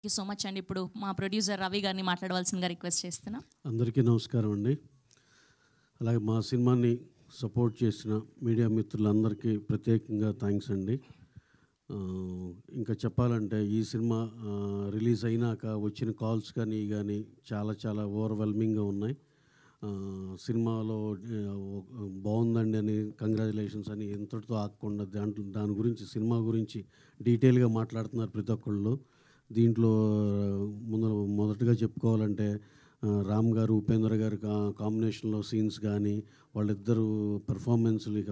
Thank you so much అండి. ఇప్పుడు మా ప్రొడ్యూసర్ రవి గారిని మాట్లాడవలసిందిగా రిక్వెస్ట్ చేస్తున్నాం. అందరికీ నమస్కారం అండి. అలాగే మా సినిమాని సపోర్ట్ చేసిన మీడియా మిత్రులందరికీ ప్రత్యేకంగా థ్యాంక్స్ అండి. ఇంకా చెప్పాలంటే ఈ సినిమా రిలీజ్ అయినాక వచ్చిన కాల్స్ కానీ చాలా చాలా ఓవర్వెల్మింగ్గా ఉన్నాయి. సినిమాలో బాగుందండి అని కంగ్రాచులేషన్స్ అని ఎంతటితో ఆగకుండా దాని గురించి సినిమా గురించి డీటెయిల్గా మాట్లాడుతున్నారు ప్రతి ఒక్కళ్ళు. దీంట్లో మొదటగా చెప్పుకోవాలంటే రామ్ గారు ఉపేంద్ర గారు కాంబినేషన్లో సీన్స్ కానీ వాళ్ళిద్దరు పెర్ఫార్మెన్స్లు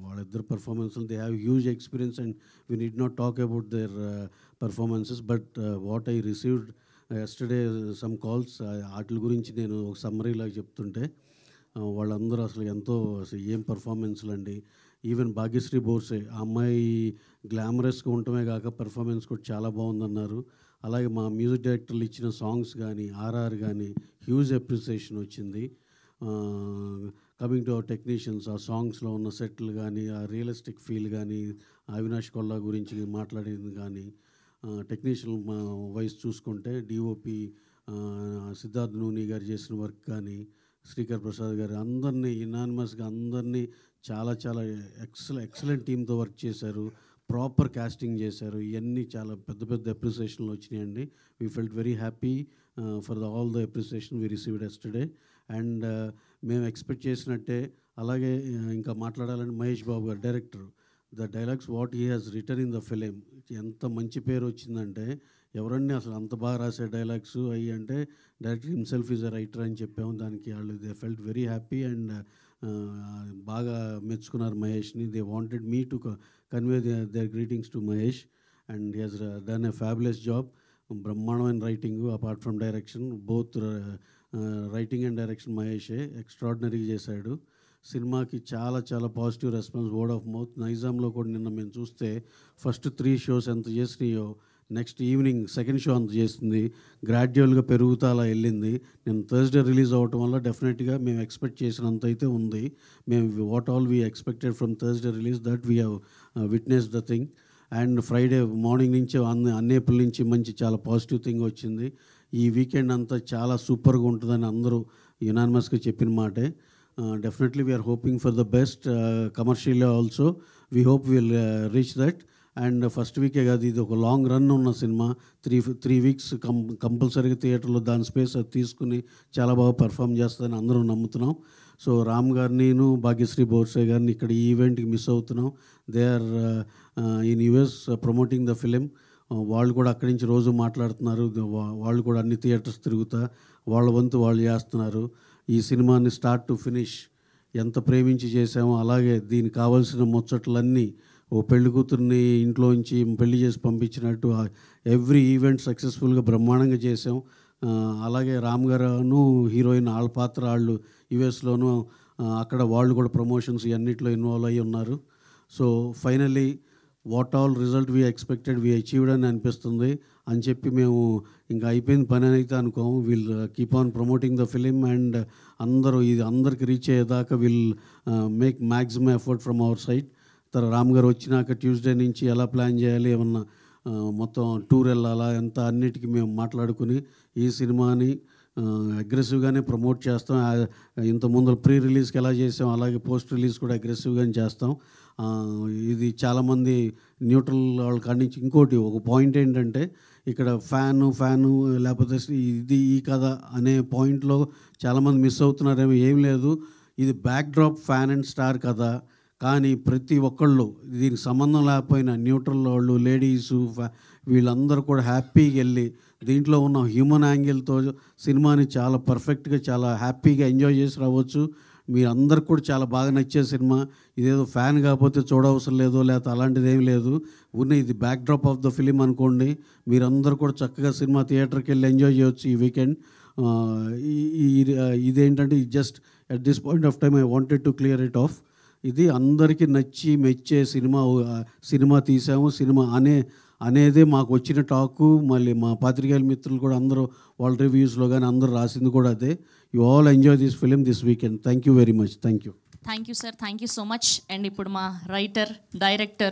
వాళ్ళిద్దరు పెర్ఫార్మెన్స్లు they have huge experience and we need not talk about their performances. But what I received yesterday some calls వాటి గురించి నేను ఒక సమ్మరీలాగా చెప్తుంటే వాళ్ళందరూ అసలు ఏం పెర్ఫార్మెన్స్లు అండి. ఈవెన్ భాగ్యశ్రీ బోర్సే ఆ అమ్మాయి గ్లామరస్గా ఉండటమే కాక పెర్ఫార్మెన్స్ కూడా చాలా బాగుందన్నారు. అలాగే మా మ్యూజిక్ డైరెక్టర్లు ఇచ్చిన సాంగ్స్ కానీ ఆర్ఆర్ కానీ హ్యూజ్ అప్రిసియేషన్ వచ్చింది. కమింగ్ టు అవర్ టెక్నీషియన్స్, ఆ సాంగ్స్లో ఉన్న సెట్లు కానీ ఆ రియలిస్టిక్ ఫీల్ కానీ అవినాష్ కొల్లా గురించి మాట్లాడేది కానీ టెక్నీషియన్ వైస్ చూసుకుంటే డిఓపి సిద్ధార్థ్ నూని గారు చేసిన వర్క్ కానీ శ్రీకర్ ప్రసాద్ గారు అందరినీ యునానిమస్గా అందరినీ చాలా చాలా ఎక్సలెంట్ టీంతో వర్క్ చేశారు. ప్రాపర్ కాస్టింగ్ చేశారు. ఇవన్నీ చాలా పెద్ద పెద్ద అప్రిసియేషన్లు వచ్చినాయండి. We felt very happy for all the appreciation we received yesterday. And మేము ఎక్స్పెక్ట్ చేసినట్టే అలాగే ఇంకా మాట్లాడాలని మహేష్ బాబు గారు director, the dialogues what he has return in the film ఎంత మంచి పేరు వచ్చిందంటే ఎవరన్నీ అసలు అంత బాగా రాసే డైలాగ్స్ అవి అంటే director himself is a writer అని చెప్పాము. దానికి వాళ్ళు they felt very happy and బాగా మెచ్చుకున్నారు మహేష్ని. They wanted me to convey their greetings to Mahesh and he has done a fabulous job. బ్రహ్మాండమైన writing apart from direction, both writing and direction మహేషే ఎక్స్ట్రాడినరీగా చేశాడు. సినిమాకి చాలా చాలా positive response, word of mouth. నైజాంలో కూడా నిన్న మేము చూస్తే ఫస్ట్ 3 షోస్ ఎంత చేసినాయో నెక్స్ట్ ఈవినింగ్ సెకండ్ షో అంత చేస్తుంది. గ్రాడ్యువల్గా పెరుగుతూ అలా వెళ్ళింది. నేను థర్స్డే రిలీజ్ అవ్వటం వల్ల డెఫినెట్గా మేము ఎక్స్పెక్ట్ చేసినంత అయితే ఉంది. మేము what all we expected from Thursday release that we have witness the thing. And Friday morning నుంచి అన్నేపల్లి నుంచి మంచి చాలా పాజిటివ్ థింగ్ వచ్చింది. ఈ వీకెండ్ అంతా చాలా సూపర్గా ఉంటుందని అందరూ యునానిమస్గా చెప్పిన మాటే. Definitely we are hoping for the best commercially also. We hope we'll reach that. And first వీకే కాదు, ఇది ఒక లాంగ్ రన్ ఉన్న సినిమా. 3 వీక్స్ కంపల్సరీగా థియేటర్లో దాని స్పేస్ అది తీసుకుని చాలా బాగా పర్ఫామ్ చేస్తుందని అందరూ నమ్ముతున్నాం. సో రామ్ గారిని భాగ్యశ్రీ బోర్సే గారిని ఇక్కడ ఈ ఈవెంట్కి మిస్ అవుతున్నాం. They are in US promoting the film. వాళ్ళు కూడా అక్కడి నుంచి రోజు మాట్లాడుతున్నారు. వాళ్ళు కూడా అన్ని థియేటర్స్ తిరుగుతా వాళ్ళ వంతు వాళ్ళు చేస్తున్నారు. ఈ సినిమాని స్టార్ట్ టు ఫినిష్ ఎంత ప్రేమించి చేసామో అలాగే దీనికి కావాల్సిన ముచ్చట్లన్నీ ఓ పెళ్లి కూతుర్ని ఇంట్లోంచి పెళ్లి చేసి పంపించినట్టు ఎవ్రీ ఈవెంట్ సక్సెస్ఫుల్గా బ్రహ్మాండంగా చేసాం. అలాగే రామ్ గారును హీరోయిన్ వాళ్ళ పాత్ర వాళ్ళు యుఎస్లోనూ అక్కడ వాళ్ళు కూడా ప్రమోషన్స్ ఇవన్నిట్లో ఇన్వాల్వ్ అయ్యి ఉన్నారు. So finally what all result we expected we achieved అని అనిపిస్తుంది అని చెప్పి మేము ఇంకా అయిపోయింది పని అయితే అనుకోము. Will keep on promoting the film and అందరికి రీచ్ అయ్యేదాకా will make maximum effort from our side. Ram గారు వచ్చినాక ట్యూస్డే నుంచి ఎలా ప్లాన్ చేయాలి, ఏమన్నా మొత్తం టూర్ వెళ్ళాలా ఎంత అన్నిటికీ మేము మాట్లాడుకుని ఈ సినిమాని అగ్రెసివ్గానే ప్రమోట్ చేస్తాం. ఇంత ముందు ప్రీ రిలీజ్కి ఎలా చేసాం అలాగే పోస్ట్ రిలీజ్ కూడా అగ్రెసివ్గానే చేస్తాం. ఇది చాలామంది న్యూట్రల్ వాళ్ళ కాడి నుంచి ఇంకోటి ఒక పాయింట్ ఏంటంటే ఇక్కడ ఫ్యాను లేకపోతే ఇది ఈ కథ అనే పాయింట్లో చాలామంది మిస్ అవుతున్నారేమో. ఏం లేదు, ఇది back drop fan and star కథ. కానీ ప్రతి ఒక్కళ్ళు దీనికి సంబంధం లేకపోయినా న్యూట్రల్ వాళ్ళు లేడీసు వీళ్ళందరూ కూడా హ్యాపీగా వెళ్ళి దీంట్లో ఉన్న హ్యూమన్ యాంగిల్తో సినిమాని చాలా పర్ఫెక్ట్గా చాలా హ్యాపీగా ఎంజాయ్ చేసి రావచ్చు. మీరందరూ కూడా చాలా బాగా నచ్చే సినిమా. ఇదేదో ఫ్యాన్ కాకపోతే చూడవసరం లేదో లేకపోతే అలాంటిది ఏం లేదు. ఇది back drop of the film అనుకోండి. మీరందరూ కూడా చక్కగా సినిమా థియేటర్కి వెళ్ళి ఎంజాయ్ చేయవచ్చు ఈ వీకెండ్. ఇదేంటంటే just at this point of time I wanted to clear it of. ఇది అందరికీ నచ్చి మెచ్చే సినిమా తీసాము. సినిమా అనేదే మాకు వచ్చిన టాకు. మళ్ళీ మా పాత్రికేయుల మిత్రులు కూడా అందరూ వాళ్ళ రివ్యూస్లో కానీ అందరూ రాసింది కూడా అదే. You all enjoy this film this weekend. Thank you very much. Thank you sir. Thank you so much. And ఇప్పుడు మా రైటర్ డైరెక్టర్